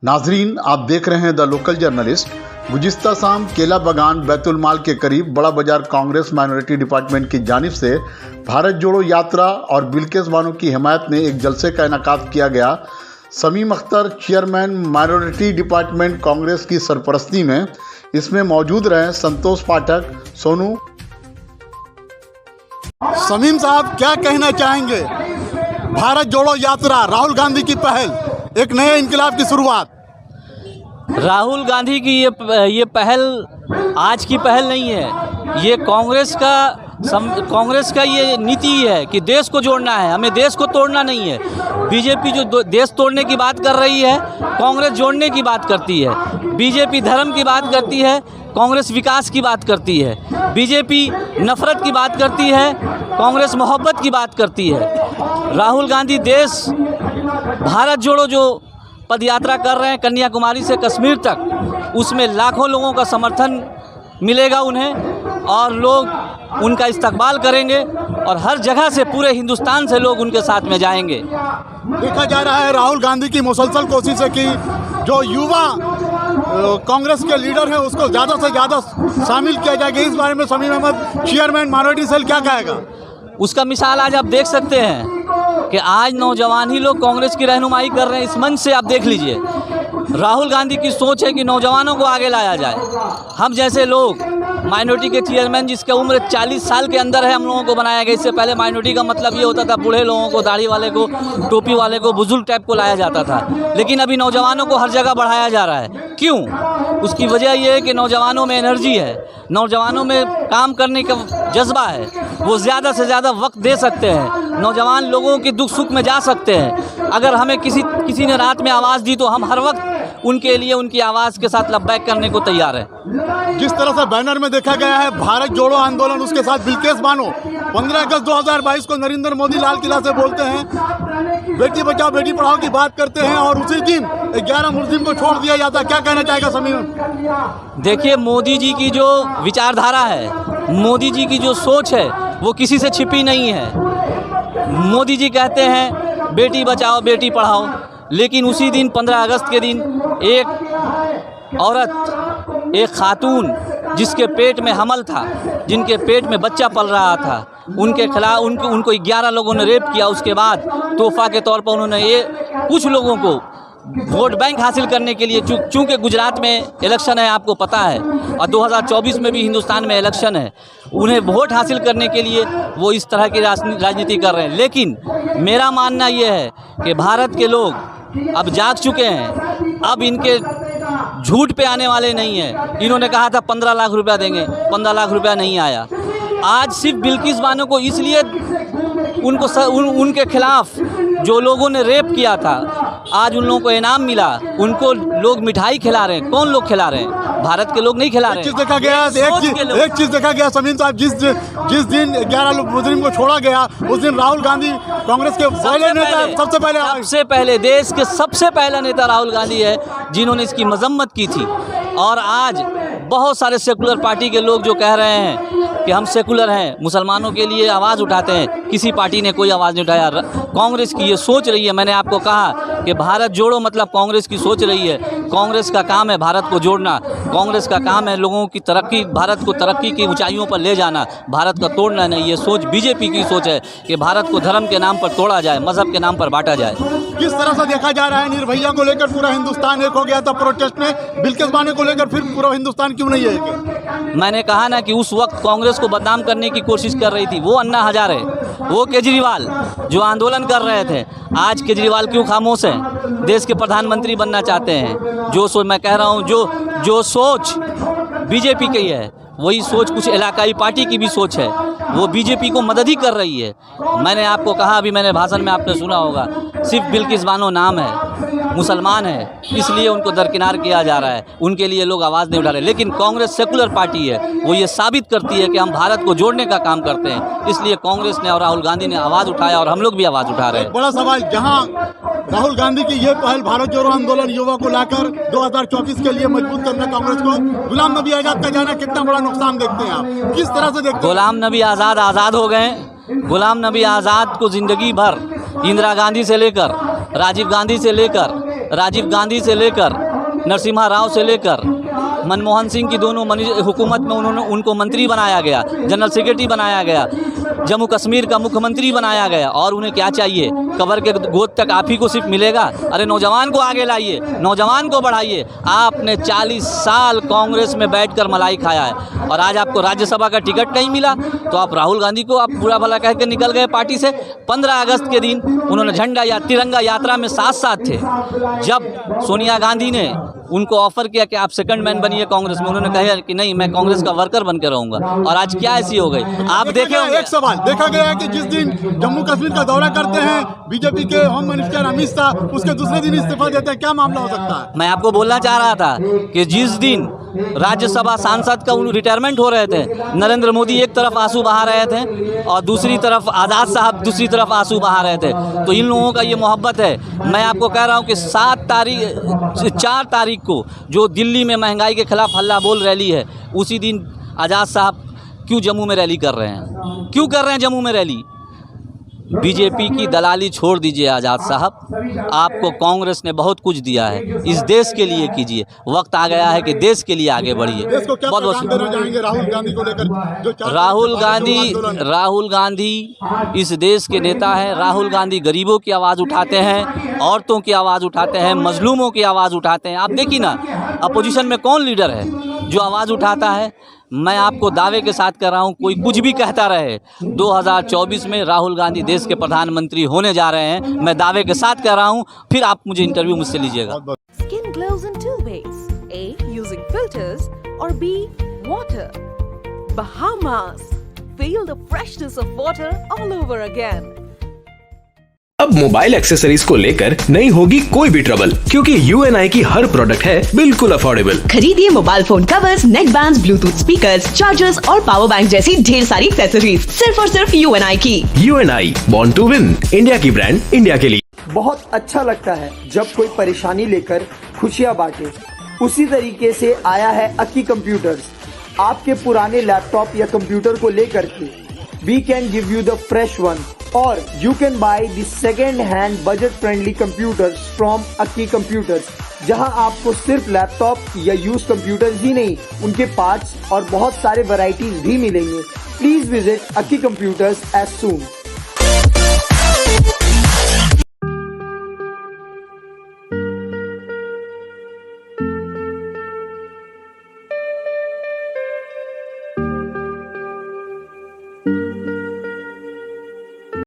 नाजरीन, आप देख रहे हैं द लोकल जर्नलिस्ट। गुज़िश्ता शाम केला बगान बैतुल माल के करीब बड़ा बाजार कांग्रेस माइनॉरिटी डिपार्टमेंट की जानिब से भारत जोड़ो यात्रा और बिल्किस बानो की हिमायत में एक जलसे का इनेकाद किया गया। Shamim Akhtar chairman minority department Congress की सरपरस्ती में इसमें मौजूद रहे संतोष पाठक, सोनू। शमीम साहब, क्या कहना चाहेंगे? भारत जोड़ो यात्रा, राहुल गांधी की पहल, एक नए इनकलाब की शुरुआत। राहुल गांधी की ये पहल आज की पहल नहीं है। ये कांग्रेस का ये नीति है कि देश को जोड़ना है, हमें देश को तोड़ना नहीं है। बीजेपी जो देश तोड़ने की बात कर रही है, कांग्रेस जोड़ने की बात करती है। बीजेपी धर्म की बात करती है, कांग्रेस विकास की बात करती है। बीजेपी नफरत की बात करती है, कांग्रेस मोहब्बत की बात करती है। राहुल गांधी देश भारत जोड़ो जो पदयात्रा कर रहे हैं कन्याकुमारी से कश्मीर तक, उसमें लाखों लोगों का समर्थन मिलेगा उन्हें और लोग उनका इस्तकबाल करेंगे और हर जगह से पूरे हिंदुस्तान से लोग उनके साथ में जाएंगे। देखा जा रहा है राहुल गांधी की मुसलसल कोशिश है कि जो युवा कांग्रेस के लीडर हैं उसको ज़्यादा से ज़्यादा शामिल किया जाएगा। इस बारे में Shamim Ahmed chairman minority cell क्या कहेगा? उसका मिसाल आज आप देख सकते हैं कि आज नौजवान ही लोग कांग्रेस की रहनुमाई कर रहे हैं। इस मंच से आप देख लीजिए, राहुल गांधी की सोच है कि नौजवानों को आगे लाया जाए। हम जैसे लोग माइनॉरिटी के चेयरमैन जिसका उम्र 40 साल के अंदर है, हम लोगों को बनाया गया। इससे पहले माइनॉरिटी का मतलब ये होता था बूढ़े लोगों को, दाढ़ी वाले को, टोपी वाले को, बुजुर्ग टाइप को लाया जाता था। लेकिन अभी नौजवानों को हर जगह बढ़ाया जा रहा है। क्यों? उसकी वजह ये है कि नौजवानों में एनर्जी है, नौजवानों में काम करने का जज्बा है, वो ज़्यादा से ज़्यादा वक्त दे सकते हैं, नौजवान लोगों के दुख सुख में जा सकते हैं। अगर हमें किसी ने रात में आवाज़ दी तो हम हर वक्त उनके लिए उनकी आवाज़ के साथ लब्बैक करने को तैयार हैं। जिस तरह से बैनर में देखा गया है भारत जोड़ो आंदोलन, उसके साथ बिल्किस बानो 15 अगस्त 2022 को नरेंद्र मोदी लाल किला से बोलते हैं, बेटी बचाओ बेटी पढ़ाओ की बात करते हैं और उसी दिन 11 मुस्लिम को छोड़ दिया जाता है। क्या कहना चाहेगा शमीम? देखिए, मोदी जी की जो विचारधारा है, मोदी जी की जो सोच है, वो किसी से छिपी नहीं है। मोदी जी कहते हैं बेटी बचाओ बेटी पढ़ाओ, लेकिन उसी दिन 15 अगस्त के दिन एक औरत, एक खातून जिसके पेट में हमल था, जिनके पेट में बच्चा पल रहा था, उनके खिलाफ उनको 11 लोगों ने रेप किया। उसके बाद तोहफा के तौर पर उन्होंने ये कुछ लोगों को वोट बैंक हासिल करने के लिए, चूँकि गुजरात में इलेक्शन है, आपको पता है, और 2024 में भी हिंदुस्तान में इलेक्शन है, उन्हें वोट हासिल करने के लिए वो इस तरह की राजनीति कर रहे हैं। लेकिन मेरा मानना ये है कि भारत के लोग अब जाग चुके हैं, अब इनके झूठ पे आने वाले नहीं हैं। इन्होंने कहा था 15 लाख रुपया देंगे, 15 लाख रुपया नहीं आया। आज सिर्फ बिल्किस बानो को इसलिए उनके खिलाफ जो लोगों ने रेप किया था, आज उन लोगों को इनाम मिला, उनको लोग मिठाई खिला रहे हैं। कौन लोग खिला रहे हैं? भारत के लोग नहीं खिला रहे हैं। एक चीज़ देखा गया शमीम साहब, जिस दिन 11 मुस्लिम को छोड़ा गया, उस दिन राहुल गांधी कांग्रेस के पहले नेता, सबसे पहले देश के सबसे पहला नेता राहुल गांधी है जिन्होंने इसकी मजम्मत की थी। और आज बहुत सारे सेकुलर पार्टी के लोग जो कह रहे हैं कि हम सेकुलर हैं, मुसलमानों के लिए आवाज़ उठाते हैं, किसी पार्टी ने कोई आवाज़ नहीं उठाया। कांग्रेस की ये सोच रही है। मैंने आपको कहा कि भारत जोड़ो मतलब कांग्रेस की सोच रही है। कांग्रेस का काम है भारत को जोड़ना, कांग्रेस का काम है लोगों की तरक्की, भारत को तरक्की की ऊंचाइयों पर ले जाना, भारत का तोड़ना नहीं। ये सोच बीजेपी की सोच है कि भारत को धर्म के नाम पर तोड़ा जाए, मजहब के नाम पर बांटा जाए। किस तरह से देखा जा रहा है निर्भया को लेकर पूरा हिंदुस्तान एक हो गया था प्रोटेस्ट में, बिल्किस बानो को लेकर फिर पूरा हिंदुस्तान क्यों नहीं है? मैंने कहा ना कि उस वक्त कांग्रेस को बदनाम करने की कोशिश कर रही थी वो अन्ना हजारे, वो केजरीवाल जो आंदोलन कर रहे थे। आज केजरीवाल क्यों खामोश हैं? देश के प्रधानमंत्री बनना चाहते हैं। मैं कह रहा हूँ जो सोच बीजेपी की है, वही सोच कुछ इलाकाई पार्टी की भी सोच है, वो बीजेपी को मदद ही कर रही है। मैंने आपको कहा, अभी मैंने भाषण में आपने सुना होगा, सिर्फ बिल्किस बानो नाम है, मुसलमान है, इसलिए उनको दरकिनार किया जा रहा है, उनके लिए लोग आवाज़ नहीं उठा रहे। लेकिन कांग्रेस सेकुलर पार्टी है, वो ये साबित करती है कि हम भारत को जोड़ने का काम करते हैं। इसलिए कांग्रेस ने और राहुल गांधी ने आवाज़ उठाया और हम लोग भी आवाज़ उठा रहे हैं। बड़ा सवाल, जहाँ राहुल गांधी की ये पहल भारत जोड़ो आंदोलन युवा को लाकर 2024 के लिए मजबूत करना कांग्रेस को, गुलाम नबी आज़ाद का जाना कितना बड़ा नुकसान देखते हैं आप? किस तरह से देखते हैं? गुलाम नबी आज़ाद हो गए। गुलाम नबी आज़ाद को ज़िंदगी भर इंदिरा गांधी से लेकर, राजीव गांधी से लेकर राजीव गांधी से लेकर नरसिम्हा राव से लेकर मनमोहन सिंह की दोनों हुकूमत में उनको मंत्री बनाया गया, जनरल सेक्रेटरी बनाया गया, जम्मू कश्मीर का मुख्यमंत्री बनाया गया। और उन्हें क्या चाहिए? कबर के गोद तक आप ही को सिर्फ मिलेगा? अरे नौजवान को आगे लाइए, नौजवान को बढ़ाइए। आपने 40 साल कांग्रेस में बैठकर मलाई खाया है और आज आपको राज्यसभा का टिकट नहीं मिला तो आप राहुल गांधी को आप बुरा भला कह के निकल गए पार्टी से। 15 अगस्त के दिन उन्होंने झंडा या तिरंगा यात्रा में साथ थे। जब सोनिया गांधी ने उनको ऑफर किया कि आप सेकंड मैन बनिए कांग्रेस में, उन्होंने कहा कि नहीं, मैं कांग्रेस का वर्कर बनकर रहूंगा। और आज क्या ऐसी हो गई आप देखे होंगे। एक सवाल देखा गया है कि जिस दिन जम्मू कश्मीर का दौरा करते हैं बीजेपी के होम मिनिस्टर अमित शाह, उसके दूसरे दिन इस्तीफा देते हैं, क्या मामला हो सकता है? मैं आपको बोलना चाह रहा था कि जिस दिन राज्यसभा सांसद का रिटायरमेंट हो रहे थे, नरेंद्र मोदी एक तरफ आंसू बहा रहे थे और दूसरी तरफ आज़ाद साहब दूसरी तरफ आंसू बहा रहे थे। तो इन लोगों का ये मोहब्बत है। मैं आपको कह रहा हूँ कि 4 तारीख को जो दिल्ली में महंगाई के खिलाफ हल्ला बोल रैली है, उसी दिन आज़ाद साहब क्यों जम्मू में रैली कर रहे हैं? क्यों कर रहे हैं जम्मू में रैली? बीजेपी की दलाली छोड़ दीजिए आज़ाद साहब, आपको कांग्रेस ने बहुत कुछ दिया है, इस देश के लिए कीजिए। वक्त आ गया है कि देश के लिए आगे बढ़िए। बहुत बहुत राहुल गांधी को लेकर जो राहुल गांधी इस देश के नेता हैं। राहुल गांधी गरीबों की आवाज़ उठाते हैं, औरतों की आवाज़ उठाते हैं, मजलूमों की आवाज़ उठाते हैं। आप देखिए ना, अपोजिशन में कौन लीडर है जो आवाज़ उठाता है? मैं आपको दावे के साथ कर रहा हूं, कोई कुछ भी कहता रहे, 2024 में राहुल गांधी देश के प्रधानमंत्री होने जा रहे हैं। मैं दावे के साथ कह रहा हूं, फिर आप मुझे इंटरव्यू मुझसे लीजिएगा। Skin glows in 2 ways. A. Using filters or B. Water. Bahamas. Feel the freshness of water all over again. अब मोबाइल एक्सेसरीज को लेकर नहीं होगी कोई भी ट्रबल, क्योंकि UNI की हर प्रोडक्ट है बिल्कुल अफोर्डेबल। खरीदिए मोबाइल फोन कवर्स, नेक बैंड्स, ब्लूटूथ स्पीकर्स, चार्जर्स और पावर बैंक जैसी ढेर सारी एक्सेसरीज सिर्फ और सिर्फ UNI की। UNI, born to win, India की ब्रांड, इंडिया के लिए। बहुत अच्छा लगता है जब कोई परेशानी लेकर खुशियां बांटे। उसी तरीके से आया है अक्की कंप्यूटर्स। आपके पुराने लैपटॉप या कंप्यूटर को लेकर के we can give you the fresh one, or you can buy the second hand budget friendly computers from Akki Computers, जहां आपको सिर्फ लैपटॉप या यूज कंप्यूटर्स ही नहीं, उनके पार्ट्स और बहुत सारे वैरायटीज भी मिलेंगे। Please visit Akki Computers as soon।